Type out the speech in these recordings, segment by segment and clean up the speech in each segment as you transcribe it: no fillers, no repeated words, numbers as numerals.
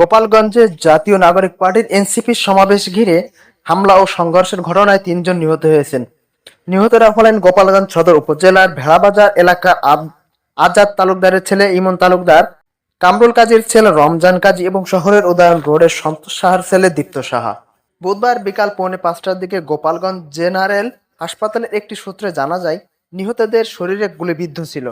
গোপালগঞ্জে জাতীয় নাগরিক পার্টির এনসিপির সমাবেশ ঘিরে হামলা ও সংঘর্ষের ঘটনায় ৩ জন নিহত হয়েছেন। নিহতরা হলেন গোপালগঞ্জ সদর উপজেলার ভেড়াবাজার এলাকার আজাদ তালুকদারের ছেলে ইমন তালুকদার, কামরুল কাজীর ছেলে রমজান কাজী এবং শহরের উদয়ন রোডের সন্তোষ সাহার ছেলে দীপ্ত সাহা। বুধবার বিকাল 4:45টার দিকে গোপালগঞ্জ জেনারেল হাসপাতালের একটি সূত্রে জানা যায়, নিহতদের শরীরে গুলিবিদ্ধ ছিল।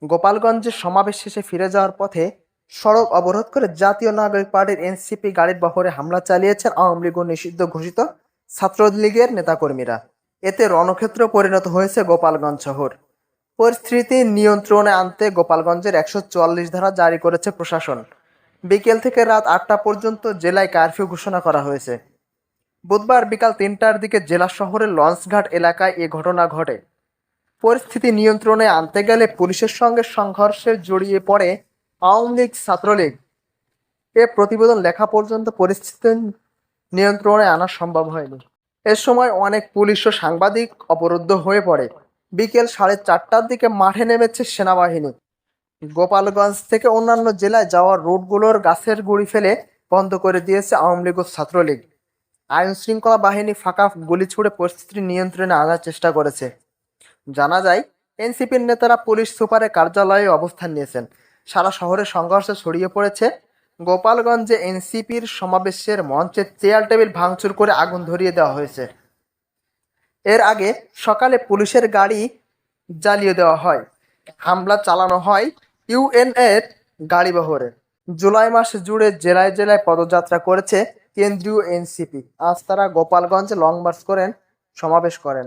গোপালগঞ্জে সমাবেশ শেষে ফিরে যাওয়ার পথে সড়ক অবরোধ করে জাতীয় নাগরিক পার্টির এনসিপি গাড়ির বহরে হামলা চালিয়েছেন আওয়ামী লীগ ও নিষিদ্ধ ঘোষিত ছাত্রলীগের নেতাকর্মীরা। এতে রণক্ষেত্র পরিণত হয়েছে গোপালগঞ্জ শহর। পরিস্থিতি নিয়ন্ত্রণে আনতে গোপালগঞ্জের 144 ধারা জারি করেছে প্রশাসন। বিকেল থেকে রাত 8টা পর্যন্ত জেলায় কারফিউ ঘোষণা করা হয়েছে। বুধবার বিকাল 3টার দিকে জেলা শহরের লঞ্চঘাট এলাকায় এ ঘটনা ঘটে। পরিস্থিতি নিয়ন্ত্রণে আনতে গেলে পুলিশের সঙ্গে সংঘর্ষে জড়িয়ে পড়ে আওয়ামী লীগ ছাত্রলীগ। এ প্রতিবেদন লেখা পর্যন্ত পরিস্থিতি নিয়ন্ত্রণে আনা সম্ভব হয়নি। এ সময় অনেক পুলিশ ও সাংবাদিক অবরুদ্ধ হয়ে পড়ে। বিকেল 4:30টার দিকে মাঠে নেমেছে সেনাবাহিনী। গোপালগঞ্জ থেকে অন্যান্য জেলায় যাওয়ার রুটগুলোর গাছের গুঁড়ি ফেলে বন্ধ করে দিয়েছে আওয়ামী লীগ ও ছাত্রলীগ। আইন শৃঙ্খলা বাহিনী ফাঁকা গুলি ছুড়ে পরিস্থিতি নিয়ন্ত্রণে আনার চেষ্টা করেছে। জানা যায়, এনসিপির নেতারা পুলিশ সুপারের কার্যালয়ে অবস্থান নিয়েছেন। সারা শহরে সংঘর্ষ ছড়িয়ে পড়েছে। গোপালগঞ্জে এনসিপির সমাবেশের মঞ্চে চেয়ার টেবিল ভাঙচুর করে আগুন ধরিয়ে দেওয়া হয়েছে। এর আগে সকালে পুলিশের গাড়ি জ্বালিয়ে দেওয়া হয়। হামলা চালানো হয় ইউএনএর গাড়িবহরে। জুলাই মাস জুড়ে জেলায় জেলায় পদযাত্রা করেছে কেন্দ্রীয় এনসিপি। আজ তারা গোপালগঞ্জে লং মার্চ করেন, সমাবেশ করেন।